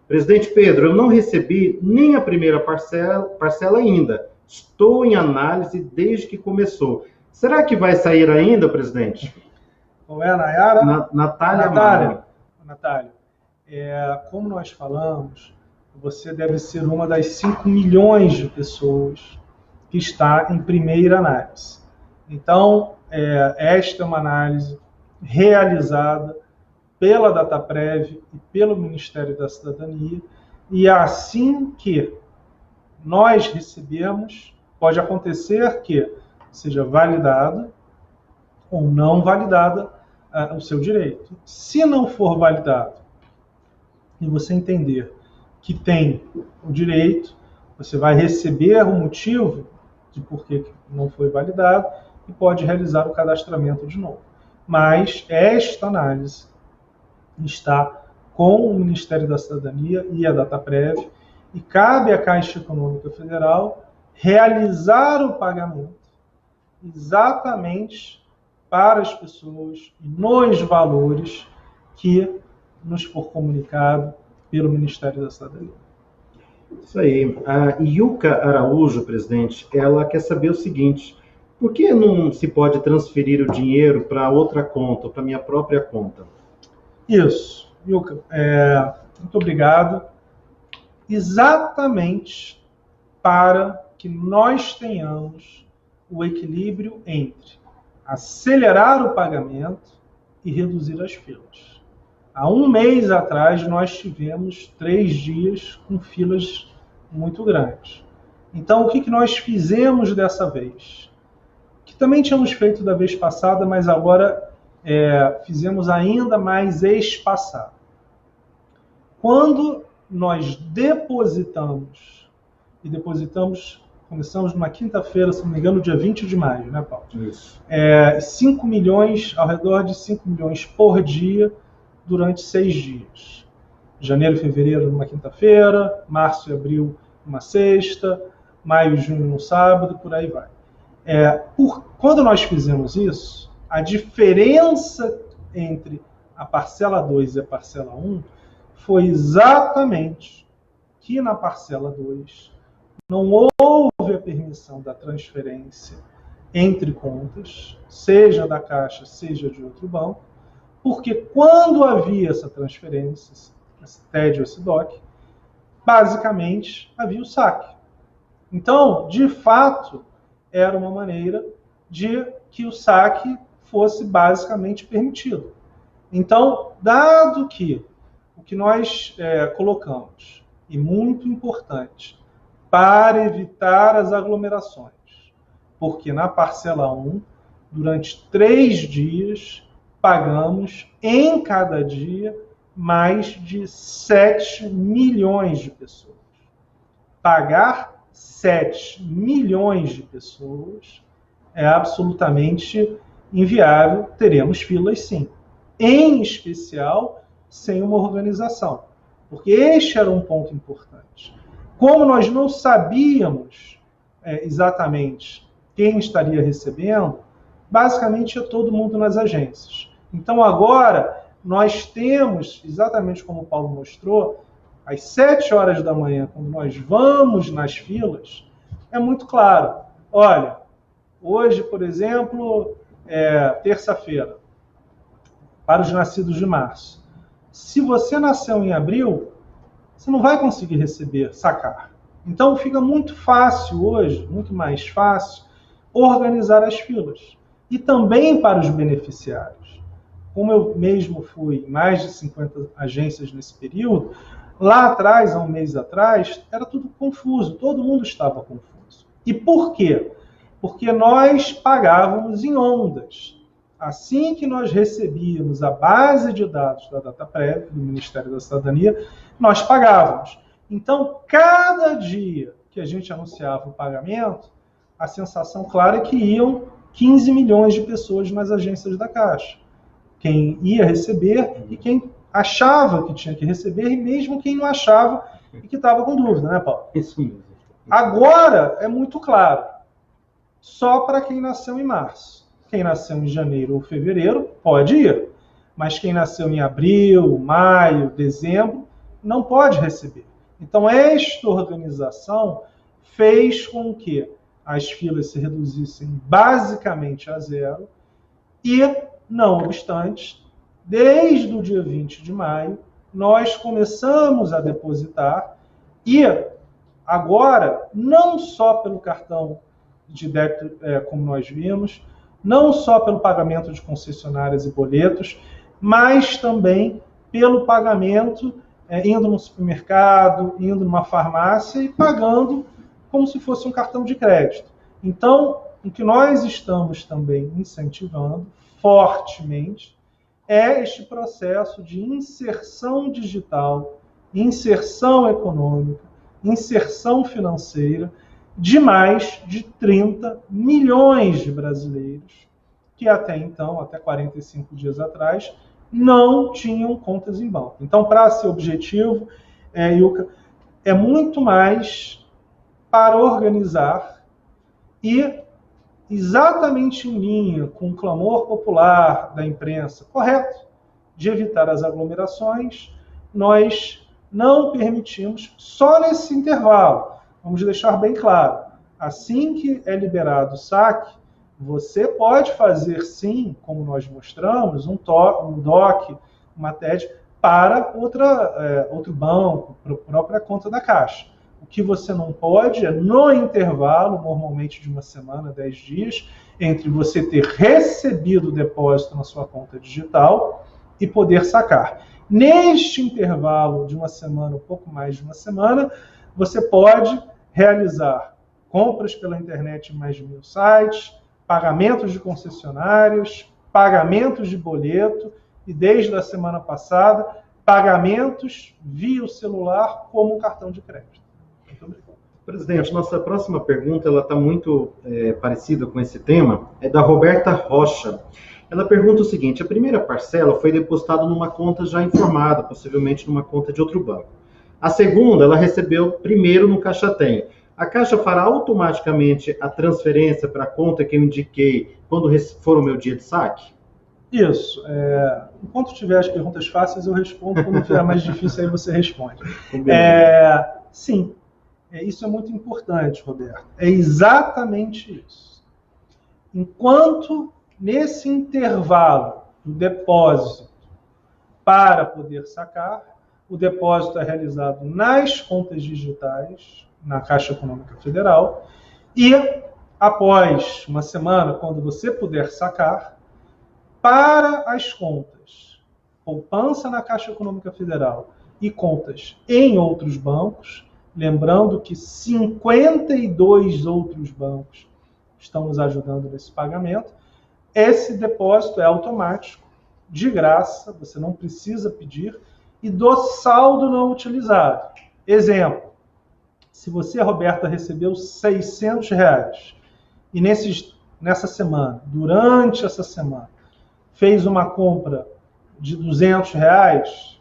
Presidente Pedro, eu não recebi nem a primeira parcela ainda. Estou em análise desde que começou. Será que vai sair ainda, presidente? Qual é a Nayara? Natália. Natália, como nós falamos, você deve ser uma das 5 milhões de pessoas que está em primeira análise. Então, esta é uma análise realizada pela Dataprev e pelo Ministério da Cidadania, e assim que nós recebemos, pode acontecer que seja validado ou não validada o seu direito. Se não for validado e você entender que tem o direito, você vai receber o motivo de por que não foi validado e pode realizar o cadastramento de novo. Mas esta análise está com o Ministério da Cidadania e a Dataprev, e cabe à Caixa Econômica Federal realizar o pagamento exatamente para as pessoas e nos valores que nos for comunicado pelo Ministério da Cidadania. Isso aí. A Yuka Araújo, presidente, ela quer saber o seguinte: por que não se pode transferir o dinheiro para outra conta, para minha própria conta? Isso, Yuka, muito obrigado. Exatamente para que nós tenhamos o equilíbrio entre acelerar o pagamento e reduzir as filas. Há um mês atrás, nós tivemos 3 dias com filas muito grandes. Então, o que nós fizemos dessa vez? Que também tínhamos feito da vez passada, mas agora fizemos ainda mais espaçado. Quando nós depositamos, começamos numa quinta-feira, se não me engano, dia 20 de maio, né, Paulo? Isso. 5 milhões, ao redor de 5 milhões por dia, durante 6 dias. Janeiro e fevereiro numa quinta-feira, março e abril numa sexta, maio e junho no sábado, por aí vai. Quando nós fizemos isso, a diferença entre a parcela 2 e a parcela 1 foi exatamente que na parcela 2 não houve a permissão da transferência entre contas, seja da Caixa, seja de outro banco, porque quando havia essa transferência, esse TED ou esse DOC, basicamente havia o saque. Então, de fato, era uma maneira de que o saque fosse basicamente permitido. Então, dado que o que nós colocamos, e muito importante, para evitar as aglomerações, porque na parcela 1, durante 3 dias, pagamos em cada dia mais de 7 milhões de pessoas. Pagar 7 milhões de pessoas é absolutamente inviável. Teremos filas, sim. Em especial, sem uma organização. Porque este era um ponto importante. Como nós não sabíamos exatamente quem estaria recebendo, basicamente é todo mundo nas agências. Então agora nós temos, exatamente como o Paulo mostrou, às 7 horas da manhã, quando nós vamos nas filas, é muito claro. Olha, hoje, por exemplo, terça-feira, para os nascidos de março. Se você nasceu em abril, você não vai conseguir sacar. Então fica muito fácil hoje, muito mais fácil, organizar as filas. E também para os beneficiários. Como eu mesmo fui em mais de 50 agências nesse período, lá atrás, há um mês atrás, era tudo confuso, todo mundo estava confuso. E por quê? Porque nós pagávamos em ondas. Assim que nós recebíamos a base de dados da Dataprev, do Ministério da Cidadania, nós pagávamos. Então, cada dia que a gente anunciava o pagamento, a sensação clara é que iam 15 milhões de pessoas nas agências da Caixa. Quem ia receber e quem achava que tinha que receber, e mesmo quem não achava e que estava com dúvida, né, Paulo? Isso mesmo. Agora é muito claro. Só para quem nasceu em março. Quem nasceu em janeiro ou fevereiro pode ir. Mas quem nasceu em abril, maio, dezembro, não pode receber. Então, esta organização fez com que as filas se reduzissem basicamente a zero e, não obstante, desde o dia 20 de maio, nós começamos a depositar e agora, não só pelo cartão de débito, como nós vimos, não só pelo pagamento de concessionárias e boletos, mas também pelo pagamento indo no supermercado, indo numa farmácia e pagando como se fosse um cartão de crédito. Então, o que nós estamos também incentivando fortemente é este processo de inserção digital, inserção econômica, inserção financeira de mais de 30 milhões de brasileiros que até então, até 45 dias atrás, não tinham contas em banco. Então, para ser objetivo, Ilka, é muito mais para organizar e exatamente em linha com o clamor popular da imprensa, correto, de evitar as aglomerações, nós não permitimos só nesse intervalo. Vamos deixar bem claro, assim que é liberado o saque, você pode fazer sim, como nós mostramos, um DOC, uma TED, para outro banco, para a própria conta da Caixa. O que você não pode é, no intervalo, normalmente de uma semana, 10 dias, entre você ter recebido o depósito na sua conta digital e poder sacar. Neste intervalo de uma semana, um pouco mais de uma semana, você pode realizar compras pela internet em mais de 1000 sites, pagamentos de concessionários, pagamentos de boleto e, desde a semana passada, pagamentos via o celular como um cartão de crédito. Muito obrigado. Presidente, nossa próxima pergunta está muito parecida com esse tema, é da Roberta Rocha. Ela pergunta o seguinte: a primeira parcela foi depositada numa conta já informada, possivelmente numa conta de outro banco. A segunda, ela recebeu primeiro no Caixa Tem. A Caixa fará automaticamente a transferência para a conta que eu indiquei quando for o meu dia de saque? Isso. Enquanto tiver as perguntas fáceis, eu respondo. Quando tiver mais difícil, aí você responde. Sim. Isso é muito importante, Roberto. É exatamente isso. Enquanto nesse intervalo do depósito para poder sacar, o depósito é realizado nas contas digitais, na Caixa Econômica Federal, e após uma semana, quando você puder sacar, para as contas poupança na Caixa Econômica Federal e contas em outros bancos, lembrando que 52 outros bancos estão nos ajudando nesse pagamento, esse depósito é automático, de graça, você não precisa pedir, e do saldo não utilizado. Exemplo, se você, Roberta, recebeu R$600 e nessa semana, durante essa semana, fez uma compra de R$200,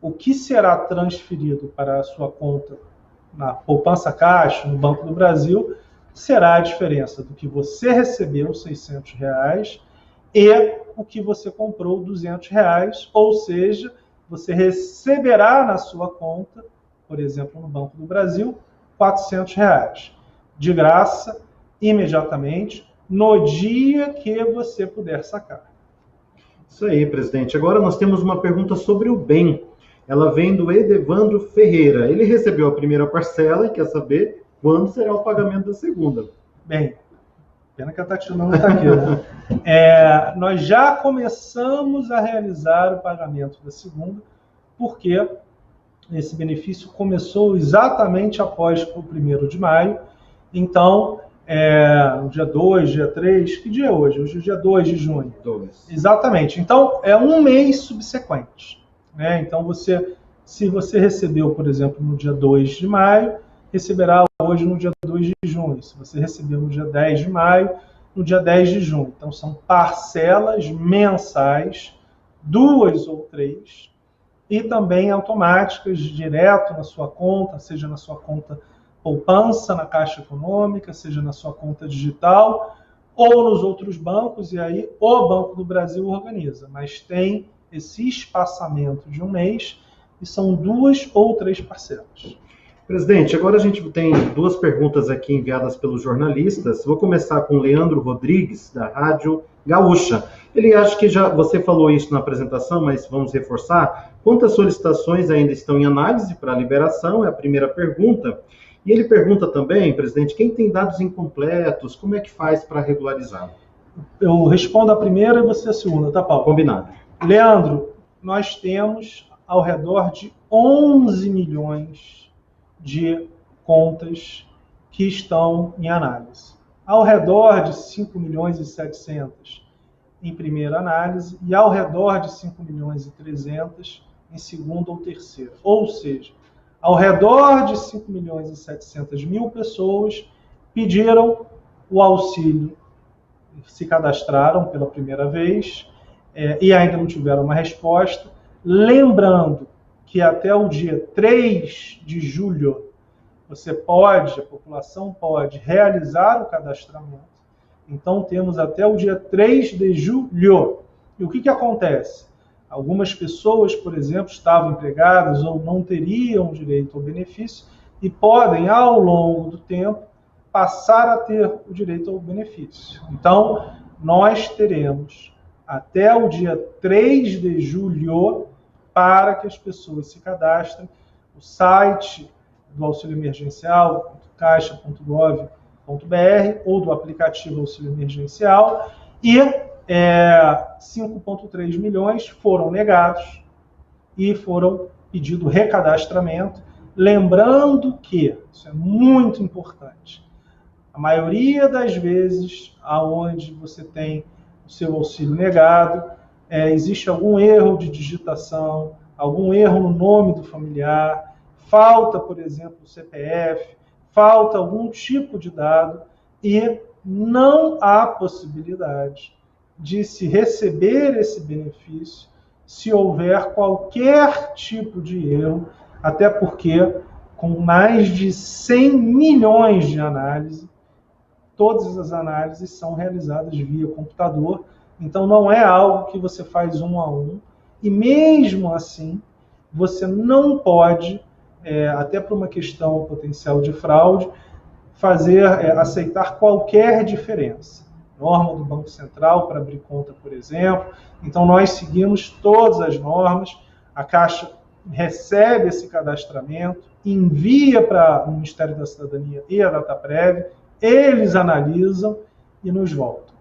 o que será transferido para a sua conta na Poupança Caixa, no Banco do Brasil, será a diferença do que você recebeu, R$600, e o que você comprou, R$200, ou seja, você receberá na sua conta, por exemplo, no Banco do Brasil, R$400, de graça, imediatamente, no dia que você puder sacar. Isso aí, presidente. Agora nós temos uma pergunta sobre o bem. Ela vem do Edevandro Ferreira. Ele recebeu a primeira parcela e quer saber quando será o pagamento da segunda. Bem, pena que a Tatiana não está aqui, né? Nós já começamos a realizar o pagamento da segunda, porque esse benefício começou exatamente após o 1º de maio. Então, no dia 2, dia 3, que dia é hoje? Hoje é dia 2 de junho. 2. Exatamente. Então, é um mês subsequente. Né? Então, se você recebeu, por exemplo, no dia 2 de maio, receberá hoje no dia 2 de junho. Se você recebeu no dia 10 de maio, no dia 10 de junho. Então, são parcelas mensais, 2 ou 3, e também automáticas, direto na sua conta, seja na sua conta poupança, na Caixa Econômica, seja na sua conta digital, ou nos outros bancos, e aí o Banco do Brasil organiza. Mas tem esse espaçamento de um mês e são 2 ou 3 parcelas. Presidente, agora a gente tem 2 perguntas aqui enviadas pelos jornalistas. Vou começar com o Leandro Rodrigues, da Rádio Gaúcha. Ele acha que já você falou isso na apresentação, mas vamos reforçar. Quantas solicitações ainda estão em análise para liberação? É a primeira pergunta. E ele pergunta também, presidente, quem tem dados incompletos, como é que faz para regularizar? Eu respondo a primeira e você a segunda, tá, Paulo? Combinado. Leandro, nós temos ao redor de 11 milhões de contas que estão em análise. Ao redor de 5 milhões e 700 em primeira análise e ao redor de 5 milhões e 300 em segunda ou terceira. Ou seja, ao redor de 5 milhões e 700 mil pessoas pediram o auxílio, se cadastraram pela primeira vez e ainda não tiveram uma resposta. Lembrando que até o dia 3 de julho a população pode realizar o cadastramento. Então temos até o dia 3 de julho. E o que acontece? Algumas pessoas, por exemplo, estavam empregadas ou não teriam direito ao benefício e podem, ao longo do tempo, passar a ter o direito ao benefício. Então, nós teremos até o dia 3 de julho para que as pessoas se cadastrem. O site do auxílio emergencial, caixa.gov.br, ou do aplicativo auxílio emergencial, e 5,3 milhões foram negados e foram pedido recadastramento. Lembrando que, isso é muito importante, a maioria das vezes, aonde você tem o seu auxílio negado, existe algum erro de digitação, algum erro no nome do familiar, falta, por exemplo, o CPF, falta algum tipo de dado e não há possibilidade de se receber esse benefício se houver qualquer tipo de erro, até porque com mais de 100 milhões de análises, todas as análises são realizadas via computador, então não é algo que você faz um a um, e mesmo assim você não pode, até por uma questão potencial de fraude, aceitar qualquer diferença. Norma do Banco Central para abrir conta, por exemplo. Então nós seguimos todas as normas, a Caixa recebe esse cadastramento, envia para o Ministério da Cidadania e a Dataprev, eles analisam e nos voltam.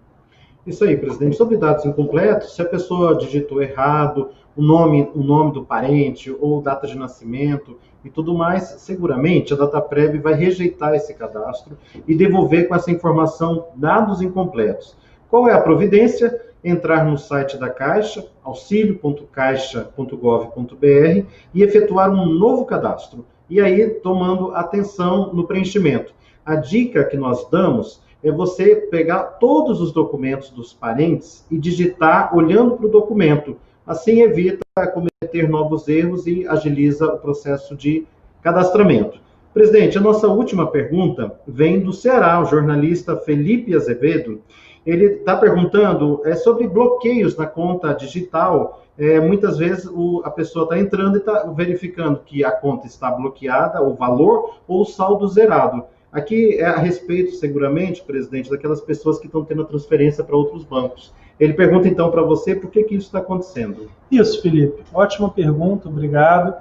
Isso aí, presidente. Sobre dados incompletos, se a pessoa digitou errado, o nome do parente ou data de nascimento e tudo mais, seguramente a Dataprev vai rejeitar esse cadastro e devolver com essa informação dados incompletos. Qual é a providência? Entrar no site da Caixa, auxilio.caixa.gov.br e efetuar um novo cadastro. E aí, tomando atenção no preenchimento. A dica que nós damos é você pegar todos os documentos dos parentes e digitar olhando para o documento. Assim evita cometer novos erros e agiliza o processo de cadastramento. Presidente, a nossa última pergunta vem do Ceará, o jornalista Felipe Azevedo. Ele está perguntando sobre bloqueios na conta digital. Muitas vezes a pessoa está entrando e está verificando que a conta está bloqueada, o valor ou o saldo zerado. Aqui é a respeito, seguramente, presidente, daquelas pessoas que estão tendo a transferência para outros bancos. Ele pergunta, então, para você, por que isso está acontecendo? Isso, Felipe. Ótima pergunta, obrigado.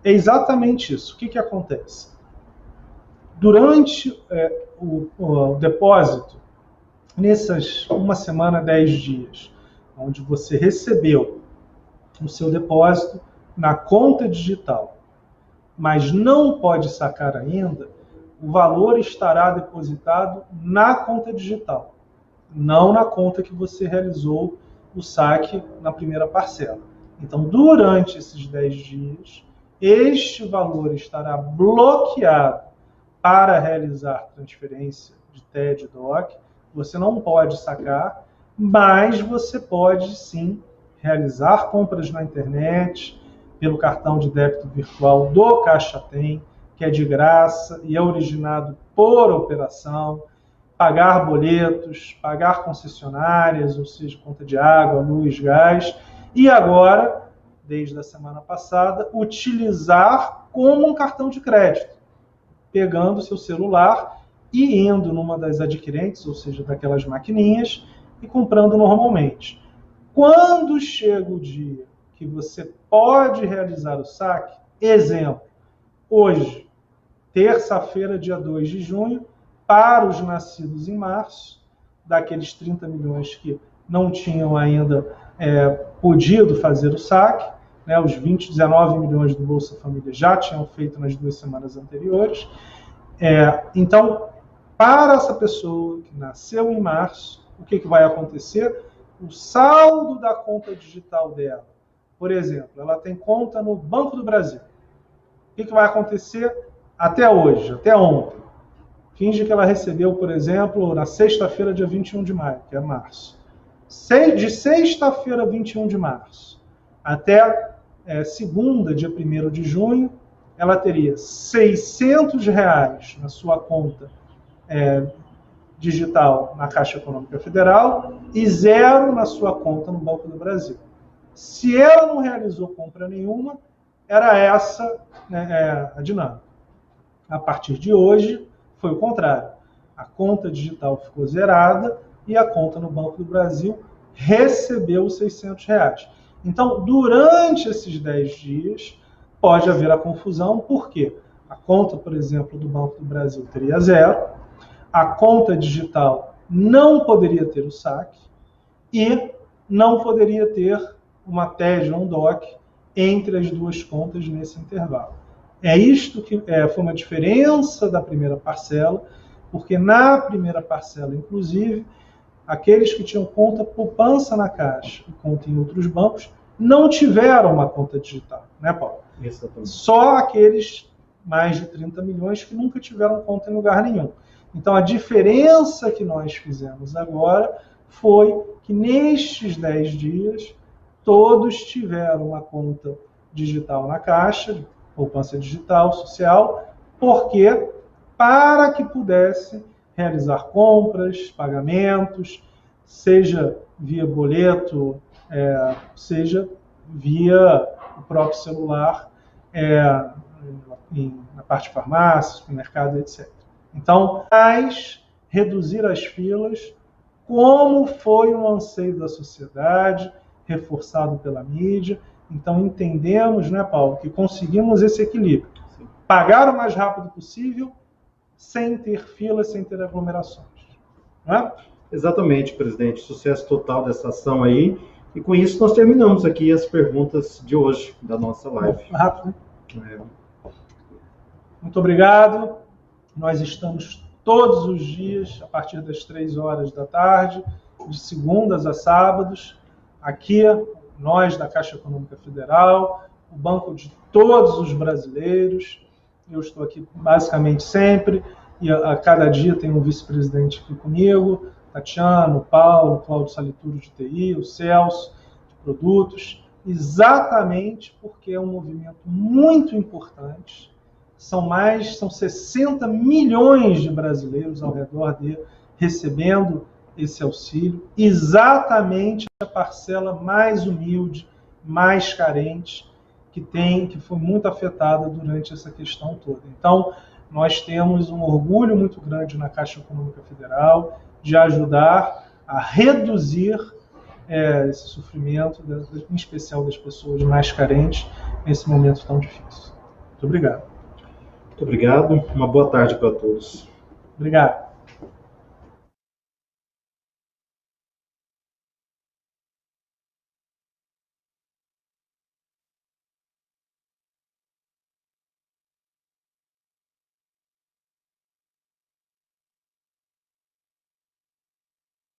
É exatamente isso. O que acontece? Durante o depósito, nessas 1 semana, 10 dias, onde você recebeu o seu depósito na conta digital, mas não pode sacar ainda, o valor estará depositado na conta digital, não na conta que você realizou o saque na primeira parcela. Então, durante esses 10 dias, este valor estará bloqueado para realizar transferência de TED e DOC. Você não pode sacar, mas você pode sim realizar compras na internet, pelo cartão de débito virtual do Caixa Tem, que é de graça e é originado por operação, pagar boletos, pagar concessionárias, ou seja, conta de água, luz, gás. E agora, desde a semana passada, utilizar como um cartão de crédito, pegando o seu celular e indo numa das adquirentes, ou seja, daquelas maquininhas, e comprando normalmente. Quando chega o dia que você pode realizar o saque, exemplo, hoje, terça-feira, dia 2 de junho, para os nascidos em março, daqueles 30 milhões que não tinham ainda podido fazer o saque, né, os 19 milhões do Bolsa Família já tinham feito nas 2 semanas anteriores. Então, para essa pessoa que nasceu em março, o que vai acontecer? O saldo da conta digital dela, por exemplo, ela tem conta no Banco do Brasil. O que vai acontecer até hoje, até ontem? Finge que ela recebeu, por exemplo, na sexta-feira, dia 21 de maio, que é março. De sexta-feira, 21 de março, até segunda, dia 1º de junho, ela teria R$ 600 na sua conta digital na Caixa Econômica Federal e 0 na sua conta no Banco do Brasil. Se ela não realizou compra nenhuma, era essa a dinâmica. A partir de hoje, foi o contrário. A conta digital ficou zerada e a conta no Banco do Brasil recebeu os R$ 600. Então, durante esses 10 dias, pode haver a confusão, porque a conta, por exemplo, do Banco do Brasil teria 0, a conta digital não poderia ter o saque e não poderia ter uma TED ou um DOC entre as duas contas nesse intervalo. Isto que foi uma diferença da primeira parcela, porque na primeira parcela, inclusive, aqueles que tinham conta poupança na Caixa e conta em outros bancos não tiveram uma conta digital, né, Paulo? Exatamente. Só aqueles mais de 30 milhões que nunca tiveram conta em lugar nenhum. Então, a diferença que nós fizemos agora foi que nestes 10 dias, todos tiveram uma conta digital na Caixa, poupança digital, social, porque para que pudesse realizar compras, pagamentos, seja via boleto, seja via o próprio celular, na parte de farmácia, supermercado, etc. Então, reduzir as filas, como foi um anseio da sociedade, reforçado pela mídia. Então, entendemos, né, Paulo, que conseguimos esse equilíbrio. Sim. Pagar o mais rápido possível, sem ter filas, sem ter aglomerações. Não é? Exatamente, presidente. Sucesso total dessa ação aí. E com isso nós terminamos aqui as perguntas de hoje, da nossa live. Rápido, né? Muito obrigado. Nós estamos todos os dias, a partir das 3 horas da tarde, de segundas a sábados, aqui, nós da Caixa Econômica Federal, o banco de todos os brasileiros. Eu estou aqui basicamente sempre, e a cada dia tem um vice-presidente aqui comigo, Tatiana, o Paulo, o Cláudio Salituro de TI, o Celso, de produtos, exatamente porque é um movimento muito importante. São 60 milhões de brasileiros ao redor dele recebendo esse auxílio, exatamente a parcela mais humilde, mais carente, que foi muito afetada durante essa questão toda. Então, nós temos um orgulho muito grande na Caixa Econômica Federal de ajudar a reduzir esse sofrimento, em especial das pessoas mais carentes, nesse momento tão difícil. Muito obrigado. Muito obrigado. Uma boa tarde para todos. Obrigado.